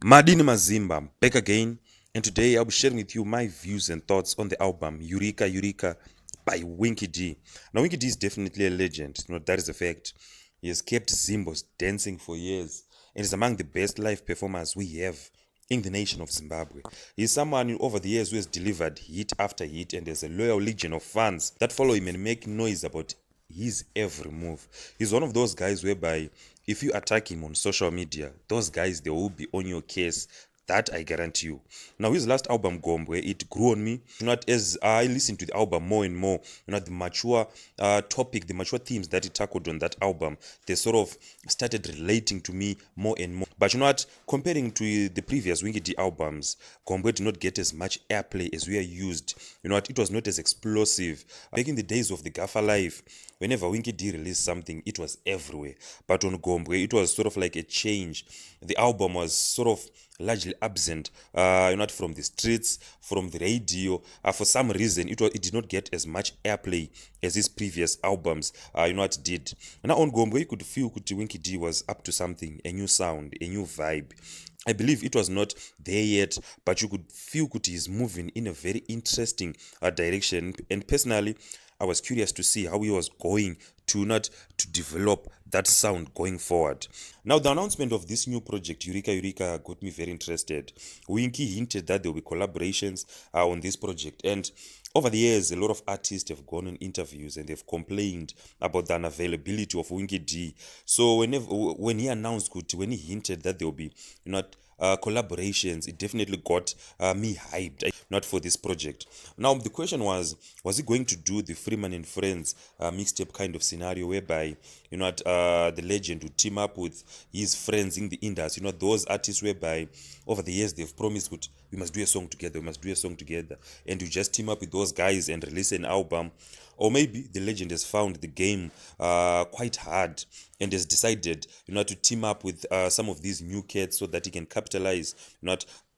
Madini Mazimba, I'm back again, and today I'll be sharing with you my views and thoughts on the album Eureka Eureka by Winky D. Now, Winky D is definitely a legend, that is a fact. He has kept Zimbos dancing for years and is among the best live performers we have in the nation of Zimbabwe. He is someone over the years who has delivered hit after hit and has a loyal legion of fans that follow him and make noise about his every move. He's one of those guys whereby if you attack him on social media, those guys they will be on your case. That I guarantee you. Now, his last album, Gombwe, it grew on me. As I listened to the album more and more, the mature topic, the mature themes that it tackled on that album, they sort of started relating to me more and more. But comparing to the previous Winky D albums, Gombwe did not get as much airplay as we are used. It was not as explosive. Back in the days of the Gaffer Life, whenever Winky D released something, it was everywhere. But on Gombwe, it was sort of like a change. The album was sort of largely absent, not from the streets, from the radio. For some reason, it did not get as much airplay as his previous albums, did. Now on Gombwe, you could feel Winky D was up to something, a new sound, a new vibe. I believe it was not there yet, but you could feel he's moving in a very interesting direction. And personally, I was curious to see how he was going to develop that sound going forward. Now, the announcement of this new project, Eureka Eureka, got me very interested. Winky hinted that there will be collaborations on this project, and over the years, a lot of artists have gone on interviews and they've complained about the unavailability of Winky D. So when he announced, when he hinted that there will be collaborations, it definitely got me hyped, not for this project. Now the question was he going to do the Freeman and Friends mixtape kind of scenario whereby the legend would team up with his friends in the industry, those artists whereby over the years they've promised we must do a song together, and you just team up with those guys and release an album. Or maybe the legend has found the game quite hard and has decided to team up with some of these new cats so that he can capitalize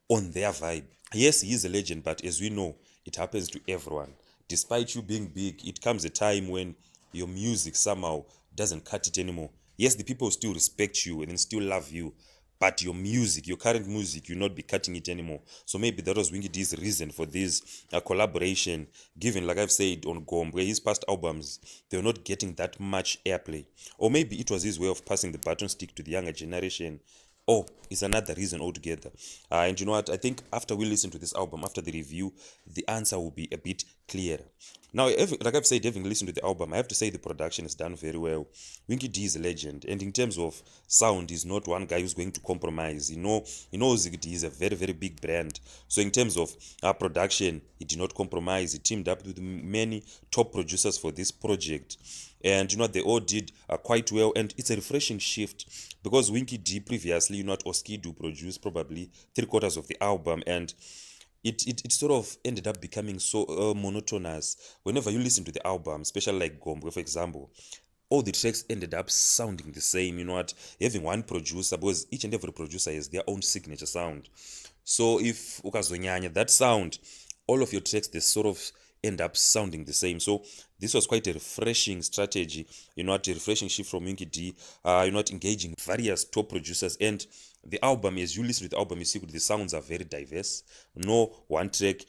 on their vibe. Yes, he is a legend, but as we know, it happens to everyone. Despite you being big, it comes a time when your music somehow doesn't cut it anymore. Yes, the people still respect you and still love you, but your music, your current music, you'll not be cutting it anymore. So maybe that was Winky D's reason for this collaboration, given, like I've said, on Gombwe, his past albums, they were not getting that much airplay. Or maybe it was his way of passing the baton stick to the younger generation. Or it's another reason altogether. And you know what? I think after we listen to this album, after the review, the answer will be a bit clearer. Now, like I've said, having listened to the album, I have to say the production is done very well. Winky D is a legend, and in terms of sound, he's not one guy who's going to compromise. He knows he is a very, very big brand. So in terms of production, he did not compromise. He teamed up with many top producers for this project. And they all did quite well, and it's a refreshing shift because Winky D previously, Oskidu produced probably 3/4 of the album, and it sort of ended up becoming so monotonous. Whenever you listen to the album, especially like Gombo, for example, all the tracks ended up sounding the same. Having one producer, because each and every producer has their own signature sound. So if ukazonyanya that sound, all of your tracks they sort of end up sounding the same. So this was quite a refreshing strategy, a refreshing shift from Winky D, engaging various top producers. And the album, as you listen to the album, you see the sounds are very diverse. No one track,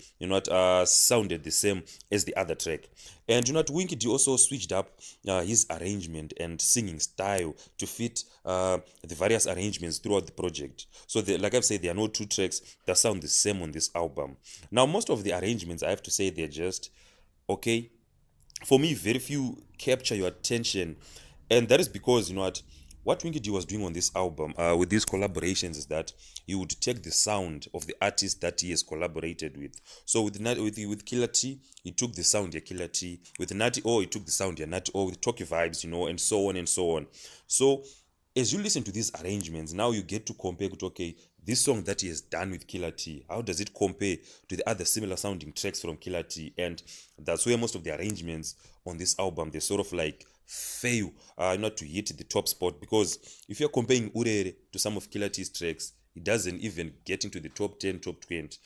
sounded the same as the other track. And Winky D also switched up his arrangement and singing style to fit the various arrangements throughout the project. So like I've said, there are no two tracks that sound the same on this album. Now, most of the arrangements, I have to say, they're just okay. For me, very few capture your attention, and that is because what Winky D was doing on this album with these collaborations is that he would take the sound of the artist that he has collaborated with. So with Killer T, he took the sound of Killer T. With Natty O, he took the sound of Natty O. With Talkie Vibes, and so on and so on. So as you listen to these arrangements, now you get to compare with, okay, this song that he has done with Killer T, how does it compare to the other similar sounding tracks from Killer T? And that's where most of the arrangements on this album, they sort of like fail not to hit the top spot, because if you're comparing Urere to some of Killer T's tracks, it doesn't even get into the top 10, top 20.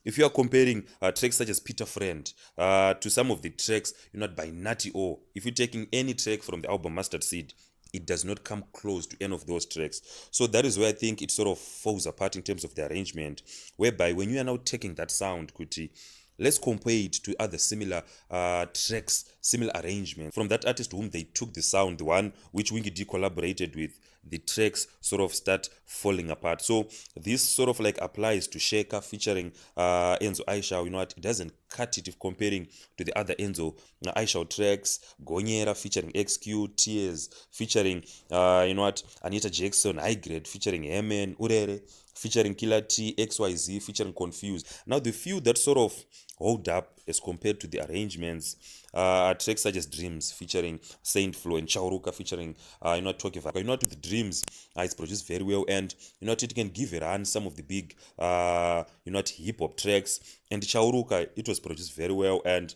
If you are comparing tracks such as Peter Friend to some of the tracks by Natty O, if you're taking any track from the album Mustard Seed, it does not come close to any of those tracks. So that is where I think it sort of falls apart in terms of the arrangement, whereby when you are now taking that sound, Kuti, let's compare it to other similar tracks, similar arrangements from that artist to whom they took the sound, the one which Winky D collaborated with. The tracks sort of start falling apart. So this sort of like applies to Sheka featuring Enzo Aisha. You know what? It doesn't cut it if comparing to the other Enzo Aisha tracks. Gonyera featuring XQ, Tears featuring you know what? Anita Jackson, High Grade featuring Emen, Urere featuring Killer T, XYZ featuring Confused. Now the few that sort of hold up as compared to the arrangements tracks such as Dreams featuring Saint Flo and Chauruka featuring you know Tokiva. You know what, with the Dreams it's produced very well, and you know what, it can give a run some of the big you know what, hip hop tracks. And Chauruka, it was produced very well, and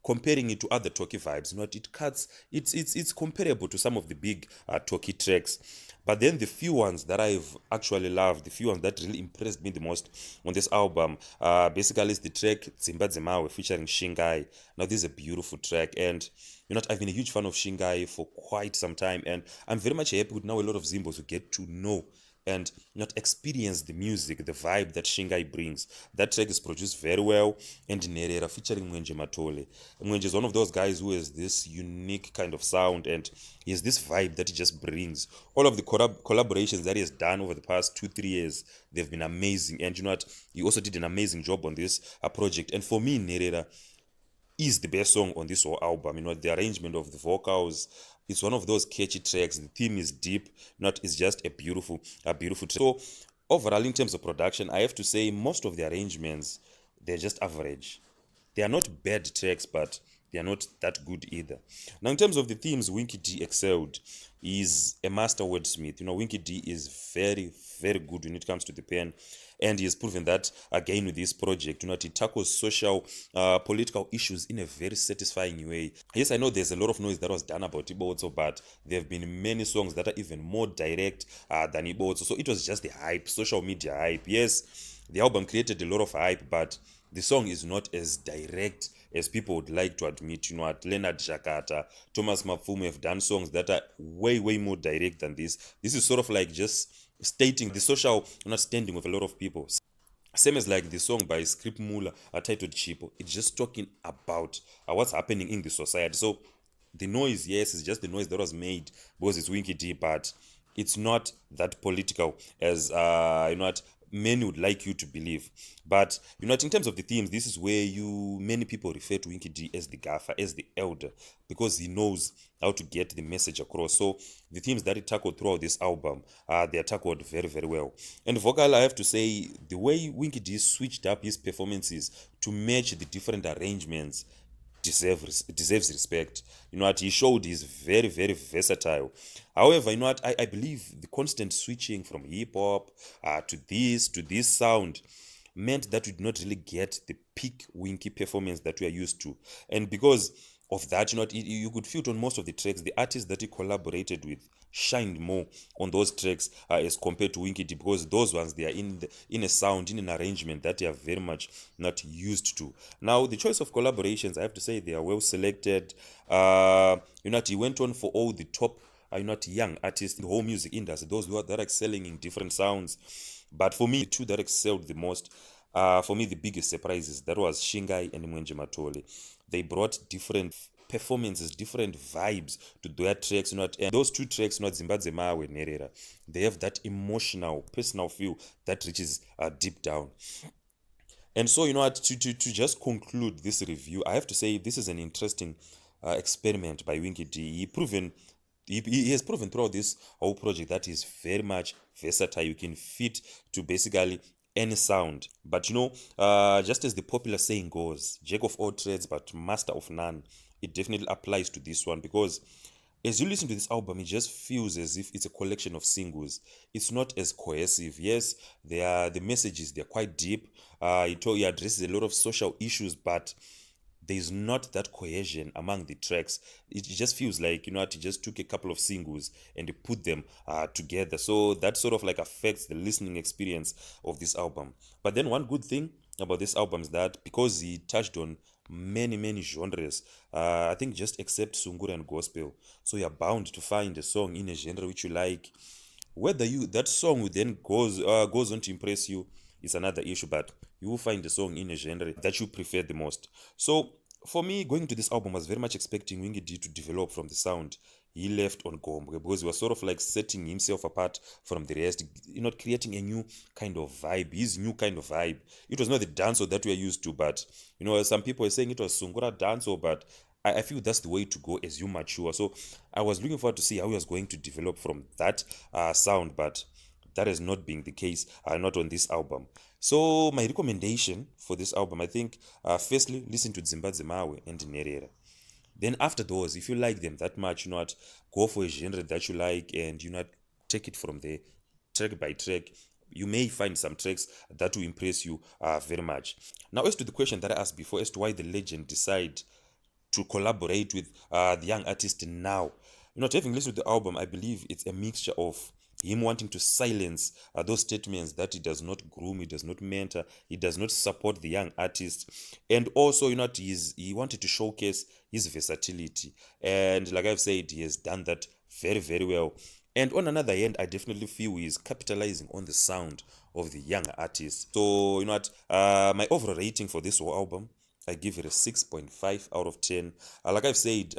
comparing it to other Toki vibes, you know what, it cuts, it's comparable to some of the big Toki tracks. But then the few ones that I've actually loved, the few ones that really impressed me the most on this album, basically is the track Zimbo featuring Shingai. Now this is a beautiful track, and you know what, I've been a huge fan of Shingai for quite some time, and I'm very much happy with now a lot of Zimbos who get to know and not experience the music, the vibe that Shingai brings. That track is produced very well, and Nerera featuring Mwenje Matole. Mwenje is one of those guys who has this unique kind of sound, and he has this vibe that he just brings. All of the collaborations that he has done over the past 2-3 years, they've been amazing, and you know what, he also did an amazing job on this project. And for me, Nerera is the best song on this whole album. You know, the arrangement of the vocals, it's one of those catchy tracks. The theme is deep, not it's just a beautiful track. So overall, in terms of production, I have to say most of the arrangements, they're just average. They are not bad tracks, but they are not that good either. Now, in terms of the themes, Winky D excelled. He's a master wordsmith. You know, Winky D is very, very good when it comes to the pen, and he has proven that again with this project. You know, he tackles social, political issues in a very satisfying way. Yes, I know there's a lot of noise that was done about Ibotso, but there have been many songs that are even more direct than Ibotso. So it was just the hype, social media hype. Yes, the album created a lot of hype, but the song is not as direct as people would like to admit. You know what, Leonard Shakata, Thomas Mafumu have done songs that are way, way more direct than this. This is sort of like just stating the social understanding of a lot of people. Same as like the song by Script Mula titled Chipo. It's just talking about what's happening in the society. So the noise, yes, is just the noise that was made because it's Winky D, but it's not that political as you know what, many would like you to believe. But you know, in terms of the themes, this is where many people refer to Winky D as the gaffer, as the elder, because he knows how to get the message across. So the themes that he tackled throughout this album, they are tackled very, very well. And vocal, I have to say, the way Winky D switched up his performances to match the different arrangements deserves respect. You know what, he showed he's very, very versatile. However, you know what, I believe the constant switching from hip-hop to this sound meant that we did not really get the peak Winky performance that we are used to. And because of that, you know, you could feel it on most of the tracks. The artists that he collaborated with shined more on those tracks as compared to Winky D, because those ones, they are in a sound, in an arrangement that they are very much not used to. Now, the choice of collaborations, I have to say, they are well selected. You know, he went on for all the top not young artists in the whole music industry, those that are excelling in different sounds. But for me, the two that excelled the most, for me, the biggest surprises, that was Shingai and Mwenje Matole. They brought different performances, different vibes to their tracks. You know, and those two tracks, you know, Zimbabwe Mawe Nerera, they have that emotional, personal feel that reaches deep down. And so, you know, to just conclude this review, I have to say this is an interesting experiment by Winky D. He has proven throughout this whole project that he's very much versatile. You can fit to basically any sound. But you know, just as the popular saying goes, jack of all trades but master of none, it definitely applies to this one, because as you listen to this album, it just feels as if it's a collection of singles. It's not as cohesive. Yes, the messages, they're quite deep. He addresses a lot of social issues, but there's not that cohesion among the tracks. It just feels like, you know, he just took a couple of singles and he put them together. So that sort of like affects the listening experience of this album. But then one good thing, about this album is that because he touched on many genres, I think just except sungura and gospel, so you're bound to find a song in a genre which you like. Whether you that song then goes on to impress you is another issue, but you will find a song in a genre that you prefer the most. So for me, going to this album, I was very much expecting Winky D to develop from the sound he left on Gombe, because he was sort of like setting himself apart from the rest, creating a new kind of vibe, his new kind of vibe. It was not the dancehall that we are used to, but some people were saying it was Sungura dancehall, but I feel that's the way to go as you mature. So I was looking forward to see how he was going to develop from that sound, but that has not been the case, not on this album. So my recommendation for this album, I think, firstly, listen to Zimba Zimawe and Nerera. Then after those, if you like them that much, go for a genre that you like, and take it from there, track by track. You may find some tracks that will impress you very much. Now, as to the question that I asked before, as to why the legend decide to collaborate with the young artist now. Having listened to the album, I believe it's a mixture of him wanting to silence those statements that he does not groom, he does not mentor, he does not support the young artist, and also he wanted to showcase his versatility, and like I've said, he has done that very well. And on another hand, I definitely feel he's capitalizing on the sound of the younger artists. So my overall rating for this whole album, I give it a 6.5 out of 10. Like I've said,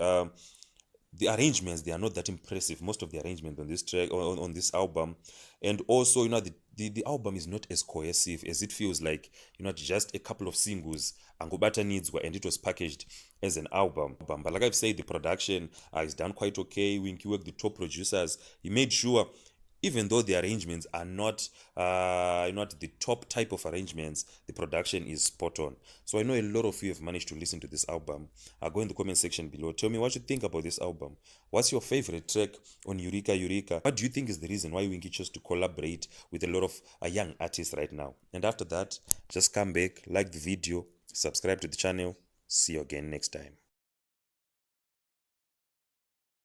the arrangements, they are not that impressive, most of the arrangements on this track, on this album. And also, the album is not as cohesive as it feels like, just a couple of singles Angubata needs were, and it was packaged as an album. But like I've said, the production is done quite okay. Winky Work, the top producers, he made sure, even though the arrangements are not the top type of arrangements, the production is spot on. So I know a lot of you have managed to listen to this album. Go in the comment section below, tell me what you think about this album. What's your favorite track on Eureka Eureka? What do you think is the reason why Winky chose to collaborate with a lot of young artists right now? And after that, just come back, like the video, subscribe to the channel. See you again next time.